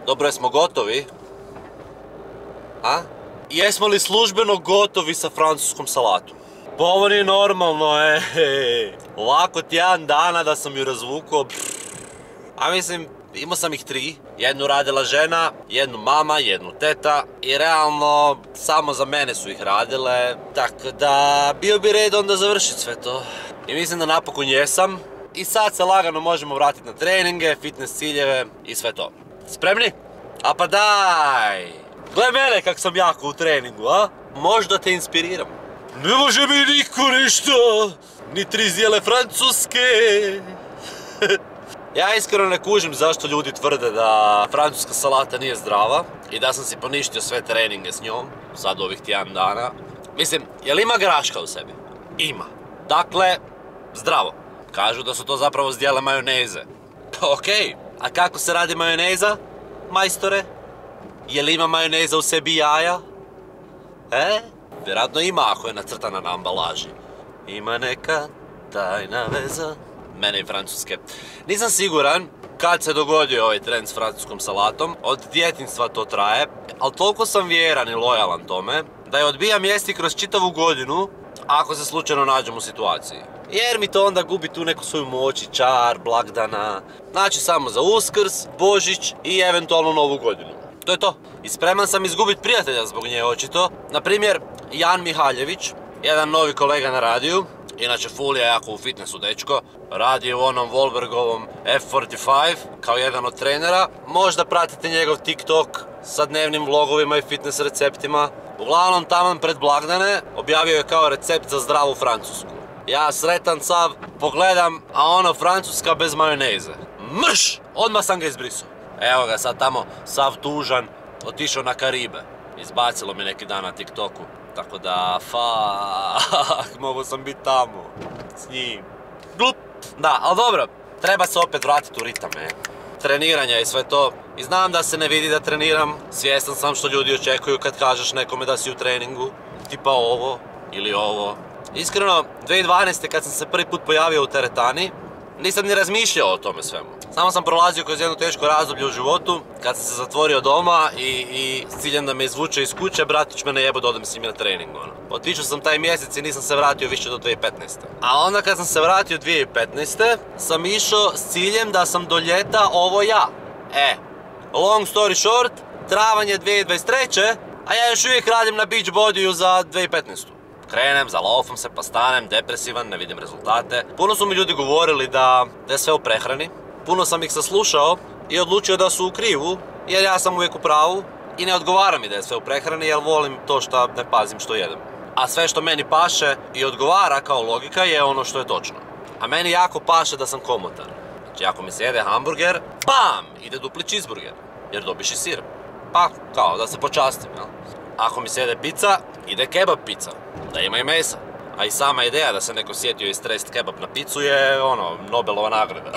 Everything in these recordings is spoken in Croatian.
Dobro, jesmo gotovi? A? Jesmo li službeno gotovi sa francuskom salatom? Pa ovo nije normalno, Ovako tjedan dana da sam ju razvukao. A mislim, imao sam ih 3. Jednu radila žena, jednu mama, jednu teta. I realno, samo za mene su ih radile. Tako da, bio bi red onda završiti sve to. I mislim da napokon jesam. I sad se lagano možemo vratiti na treninge, fitness ciljeve i sve to. Spremni? A pa daj! Gle mene kak sam jako u treningu, a? Možda te inspiriram. Ne može mi niko ništa, ni 3 zijele francuske. Ja iskreno ne kužim zašto ljudi tvrde da francuska salata nije zdrava i da sam si poništio sve treninge s njom, sad ovih tjedan dana. Mislim, jel ima graška u sebi? Ima. Dakle, zdravo. Kažu da su to zapravo zdjele majoneze. Okej, a kako se radi majoneza, majstore? Jel ima majoneza u sebi jaja? Vjerojatno ima ako je nacrtana na ambalaži. Ima neka tajna veza. Mene i francuske. Nisam siguran kad se dogodio ovaj trend s francuskom salatom. Od djetinjstva to traje. Ali toliko sam vjeran i lojalan tome da je odbijam jesti kroz čitavu godinu ako se slučajno nađem u situaciji. Jer mi to onda gubi tu neku svoju moć i čar, blagdana. Znači samo za Uskrs, Božić i eventualno Novu godinu. To je to. I spreman sam izgubiti prijatelja zbog nje očito. Naprimjer, Jan Mihaljević, jedan novi kolega na radiju. Inače, full je jako u fitnessu dečko. Radi u onom Wahlbergovom F45 kao jedan od trenera. Možda pratite njegov TikTok sa dnevnim vlogovima i fitness receptima. Uglavnom, taman pred blagdane objavio je kao recept za zdravu francusku. Ja sretan sav, pogledam, a ono francuska bez majoneze. Mrš! Odmah sam ga izbrisao. Evo ga sad tamo, sav tužan, otišao na Karibe. Izbacilo mi neki dan na TikToku. Tako da, mogu sam biti tamo, s njim. Glup! Da, ali dobro, treba se opet vratiti u ritam, Treniranja i sve to. I znam da se ne vidi da treniram. Svjestan sam što ljudi očekuju kad kažeš nekome da si u treningu. Tipa ovo, ili ovo. Iskreno, 2012. kad sam se prvi put pojavio u teretani, nisam ni razmišljao o tome svemu. Samo sam prolazio kroz jedno teško razdoblje u životu, kad sam se zatvorio doma i s ciljem da me izvuče iz kuće, bratić me najebo da odem s njim na trening. Otišao sam taj mjesec i nisam se vratio više do 2015. A onda kad sam se vratio 2015. sam išao s ciljem da sam do ljeta ovo ja. Long story short, travanj je 2023. a ja još uvijek radim na beach bodyu za 2015. Krenem, zalaufam se pa stanem, depresivan, ne vidim rezultate. Puno su mi ljudi govorili da je sve u prehrani. Puno sam ih saslušao i odlučio da su u krivu, jer ja sam uvijek u pravu i ne odgovara mi da je sve u prehrani, jer volim to što ne pazim što jedem. A sve što meni paše i odgovara kao logika je ono što je točno. A meni jako paše da sam komotan. Znači ako mi se jede hamburger, bam! Ide dupli cheeseburger, jer dobiš i sir. Pa kao da se počastim, jel? Ako mi se jede pizza, ide kebab pizza, da ima i mesa. A i sama ideja da se neko sjetio istrest kebab na picu je, Nobelova nagrada.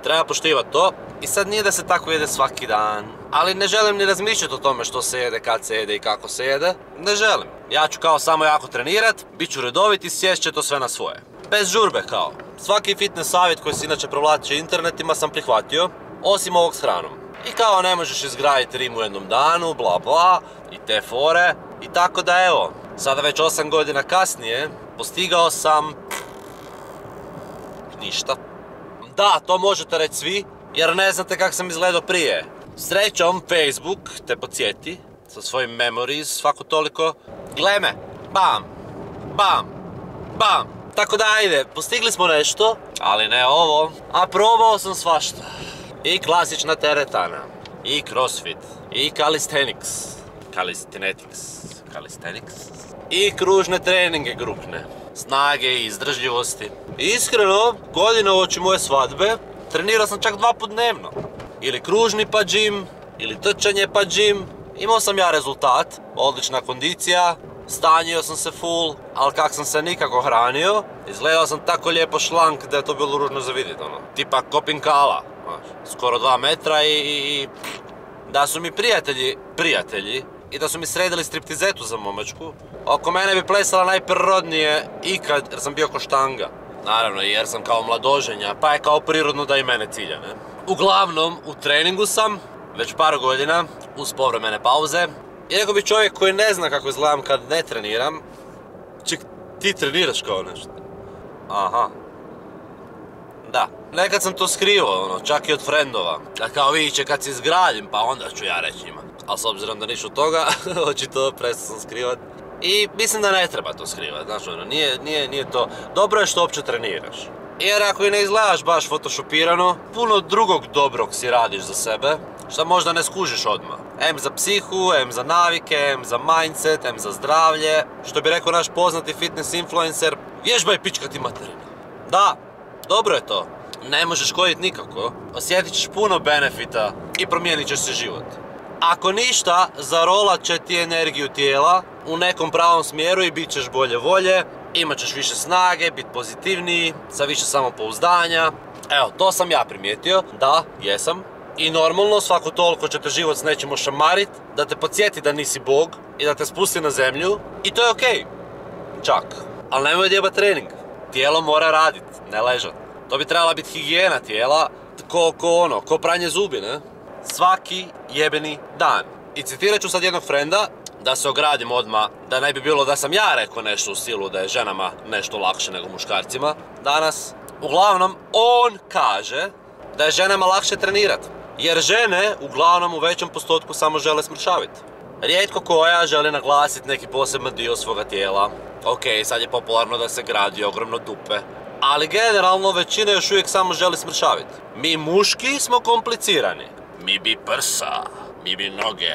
Treba poštivati to i sad nije da se tako jede svaki dan. Ali ne želim ni razmišljati o tome što se jede, kad se jede i kako se jede. Ne želim. Ja ću kao samo jako trenirat, bit ću redovit i sjest će to sve na svoje. Bez žurbe kao. Svaki fitness savjet koji se inače provlači internetima sam prihvatio, osim ovog s hranom. I kao ne možeš izgraditi Rim u jednom danu, bla bla, i te fore. I tako da evo, sada već 8 godina kasnije, postigao sam... ništa. Da, to možete reći svi, jer ne znate kako sam izgledao prije. Srećom, Facebook te podsjeti sa svojim memories svako toliko. Gle me, bam, bam, bam. Tako da ajde, postigli smo nešto, ali ne ovo. A probao sam svašta. I klasična teretana, i crossfit, i calisthenics, i kružne treninge grupne, snage i izdržljivosti. I iskreno, godine uoči moje svadbe, trenirao sam čak 2 puta dnevno. Ili kružni pa džim, ili trčanje pa džim. Imao sam ja rezultat, odlična kondicija, stanjio sam se full, ali kak sam se nikako hranio, izgledao sam tako lijepo šlank da je to bilo ružno za vidjeti, tipa Kopinkala, skoro 2 metra i da su mi prijatelji i da su mi sredili striptizetu za momačku, oko mene bi plesala najprirodnije ikad jer sam bio ko štanga. Naravno jer sam kao mladoženja, pa je kao prirodno da i mene cilja, ne? Uglavnom, u treningu sam, već par godina, uz povremene pauze. I rekao bi čovjek koji ne zna kako izgledam kad ne treniram, ček, ti treniraš kao nešto? Aha. Da, nekad sam to skrivao, čak i od frendova. Da kao vidit će kad se izgradim, pa onda ću ja reći njima. Ali s obzirom da ništa od toga, očito prestao sam skrivat. I mislim da ne treba to skrivat, znaš nije to. Dobro je što uopće treniraš. Jer ako i ne izgledaš baš photoshopirano, puno drugog dobrog si radiš za sebe, što možda ne skužiš odmah. M za psihu, M za navike, M za mindset, M za zdravlje. Što bi rekao naš poznati fitness influencer, vježbaj pička ti materina. Da, dobro je to. Ne možeš škoditi nikako. Osjetit ćeš puno benefita i promijenit ćeš se život. Ako ništa, zarolat će ti energiju tijela u nekom pravom smjeru i bit ćeš bolje volje, imat ćeš više snage, bit pozitivniji, sa više samopouzdanja. Evo, to sam ja primijetio, da, jesam. I normalno, svako toliko će te život s nečim ošamarit, da te podsjeti da nisi Bog i da te spusti na zemlju. I to je okej. Čak. Ali nemoj odjebat trening. Tijelo mora radit, ne ležat. To bi trebala biti higijena tijela, ko pranje zubi, ne? Svaki jebeni dan. I citirat ću sad jednog frenda, da se ogradim odmah, da ne bi bilo da sam ja rekao nešto u stilu da je ženama nešto lakše nego muškarcima danas. Uglavnom, on kaže da je ženama lakše trenirat, jer žene uglavnom u većem postotku samo žele smršaviti. Rijetko koja želi naglasiti neki poseban dio svoga tijela. Ok, sad je popularno da se gradi ogromno dupe, ali generalno većina još uvijek samo želi smršaviti. Mi muški smo komplicirani. Mi bi prsa, mi bi noge,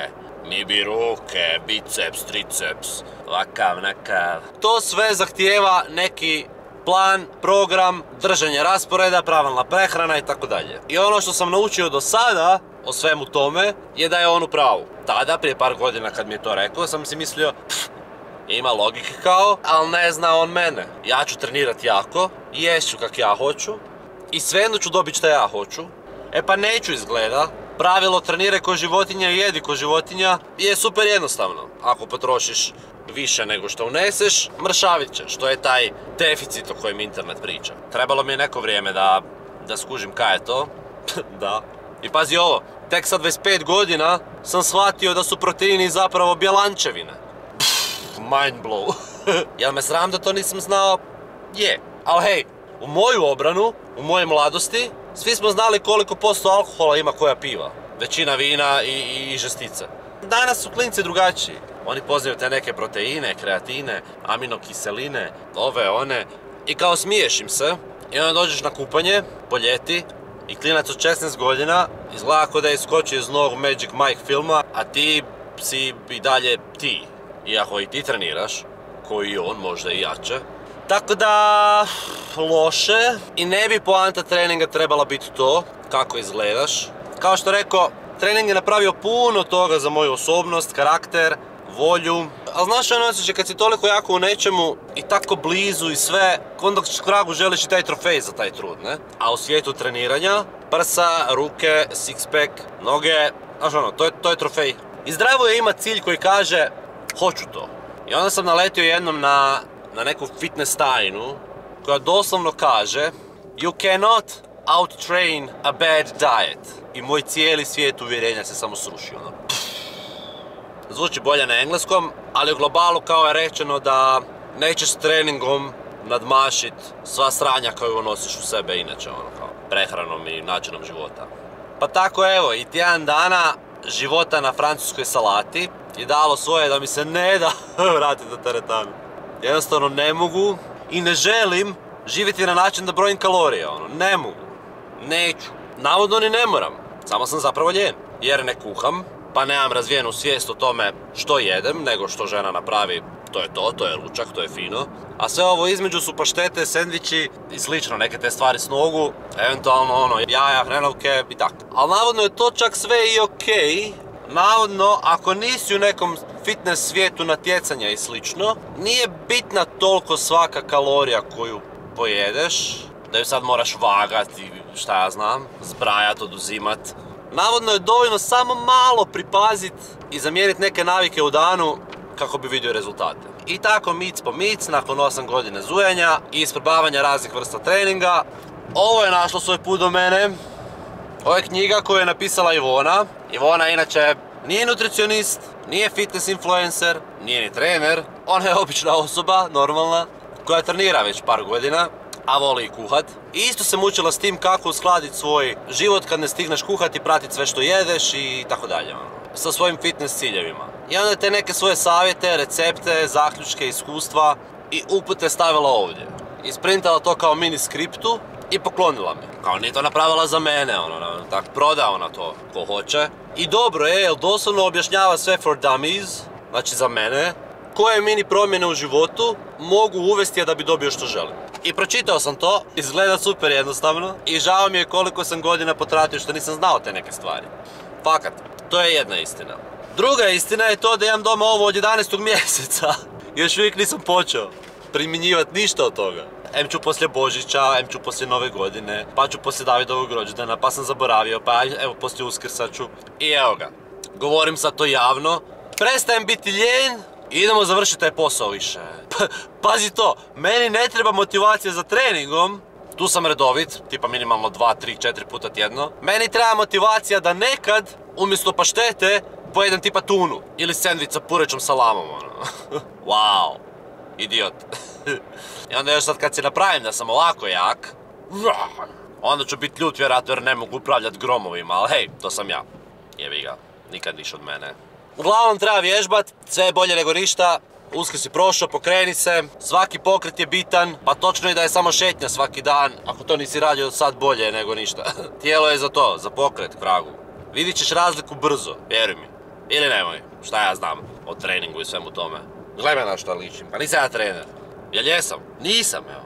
mi bi ruke, biceps, triceps, vakav, nakav. To sve zahtijeva neki plan, program, držanje rasporeda, pravilna prehrana i tako dalje. I ono što sam naučio do sada o svemu tome je da je on u pravu. Tada, prije par godina kad mi je to rekao, sam si mislio, ima logike kao, ali ne zna on mene. Ja ću trenirati jako, ješću kak ja hoću i svejedno ću dobiti što ja hoću. E pa neću izgleda. Pravilo treniraj ko životinja i jedi ko životinja je super jednostavno. Ako potrošiš više nego što uneseš, mršavit ćeš. To je taj deficit o kojem internet priča. Trebalo mi je neko vrijeme da skužim kaj je to. Da. I pazi ovo, tek sa 25 godina sam shvatio da su proteini zapravo bjelančevine. Mind blow. Jel me sram da to nisam znao? Je. Ali hej, u moju obranu, u moje mladosti, svi smo znali koliko posto alkohola ima koja piva. Većina vina i žestice. Danas su klinci drugačiji. Oni poznaju te neke proteine, kreatine, aminokiseline, ove, one. I kao smiješ im se. I onda dođeš na kupanje, po ljeti, i klinac od 16 godina izgleda kao da je iskočio iz novog Magic Mike filma, a ti si i dalje ti. Iako i ti treniraš, koji i on, možda i jače. Tako da, loše. I ne bi poanta treninga trebala biti to, kako izgledaš. Kao što rekao, trening je napravio puno toga za moju osobnost, karakter, volju. Ali znaš ono osjećaj kad si toliko jako u nečemu i tako blizu i sve, onda k kragu želiš i taj trofej za taj trud, ne? A u svijetu treniranja, prsa, ruke, six pack, noge, znaš ono, to je trofej. I zdravo je imat cilj koji kaže, hoću to. I onda sam naletio jednom na neku fitness tajnu koja doslovno kaže You cannot out-train a bad diet. I moj cijeli svijet uvjerenja se samo srušio. Zvuči bolje na engleskom, ali u globalu kao je rečeno da nećeš s treningom nadmašit sva sranja koju nosiš u sebe inače, kao prehranom i načinom života. Pa tako evo, i tjedan dana života na francuskoj salati je dalo svoje da mi se ne da vratiti do teretanu. Jednostavno ne mogu i ne želim živjeti na način da brojim kalorije, ne mogu, neću, navodno ni ne moram, samo sam zapravo ljen, jer ne kuham, pa nemam razvijenu svijest o tome što jedem, nego što žena napravi, to je ručak, to je fino, a sve ovo između su paštete, sendviči i slično, neke te stvari s nogu, eventualno jaja, hrenovke i tako. Ali navodno je to čak sve i okej. Navodno, ako nisi u nekom fitness svijetu natjecanja i slično, nije bitna toliko svaka kalorija koju pojedeš, da ju sad moraš vagati, šta ja znam, zbrajat, oduzimat. Navodno je dovoljno samo malo pripazit i zamijeniti neke navike u danu kako bi vidio rezultate. I tako mic po mic, nakon 8 godina zujanja i isprobavanja raznih vrsta treninga, ovo je našlo svoj put do mene. Ovo je knjiga koju je napisala Ivona. Ivona inače nije nutricionist, nije fitness influencer, nije ni trener. Ona je obična osoba, normalna, koja trenira već par godina, a voli i kuhat. I isto se mučila s tim kako uskladiti svoj život kad ne stigneš kuhati, pratiti sve što jedeš i tako dalje. Sa svojim fitness ciljevima. I onda je te neke svoje savjete, recepte, zaključke, iskustva i upute stavila ovdje. Isprintala to kao mini skriptu i poklonila mi. Kao nije to napravila za mene, tak proda ona to ko hoće. I dobro je, jer doslovno objašnjava sve for dummies, znači za mene, koje mini promjene u životu mogu uvesti da bi dobio što želim. I pročitao sam to, izgleda super jednostavno i žao mi je koliko sam godina potratio što nisam znao te neke stvari. Fakat, to je jedna istina. Druga istina je to da imam doma ovo od 11. mjeseca. Još uvijek nisam počeo primjenjivati ništa od toga. Em ću poslije Božića, em ću poslije Nove godine, pa ću poslije Davidovog rođendana, pa sam zaboravio, pa evo poslije Uskrsa ću. I evo ga, govorim sad to javno, prestajem biti ljen i idemo završiti taj posao više. Pazi to, meni ne treba motivacija za treningom, tu sam redovit, tipa minimalno 2, 3, 4 puta tjedno. Meni treba motivacija da nekad, umjesto paštete, pojedem tipa tunu ili sendvič sa purećom salamom, Wow, idiot. I onda još sad kad se napravim da sam ovako jak, onda ću biti ljut vjerojatno jer ne mogu upravljati gromovima, ali hej, to sam ja. Jebi ga, nikad niš od mene. Uglavnom treba vježbat, sve je bolje nego ništa. Uskrs si prošao, pokreni se, svaki pokret je bitan, pa točno je da je samo šetnja svaki dan, ako to nisi radio sad bolje nego ništa. Tijelo je za to, za pokret, vragu. Vidit ćeš razliku brzo, vjeruj mi. Ili nemoj, šta ja znam o treningu i svemu tome. Gledaj me na što ličim, pa nisam ja trener. Jel jesam? Nisam, evo.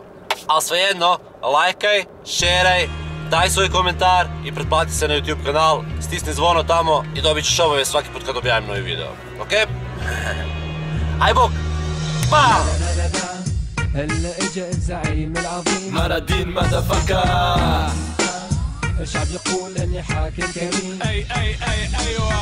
Ali svejedno, lajkaj, šeraj, daj svoj komentar i pretplati se na YouTube kanal, stisni zvono tamo i dobit ćeš obavijest svaki put kad objavim novi video. Ok? Aj bok! Pa! هلا اجا الزعيم العظيم مرادين مدفكا الشعب يقول اني حاكم كريم اي ايوه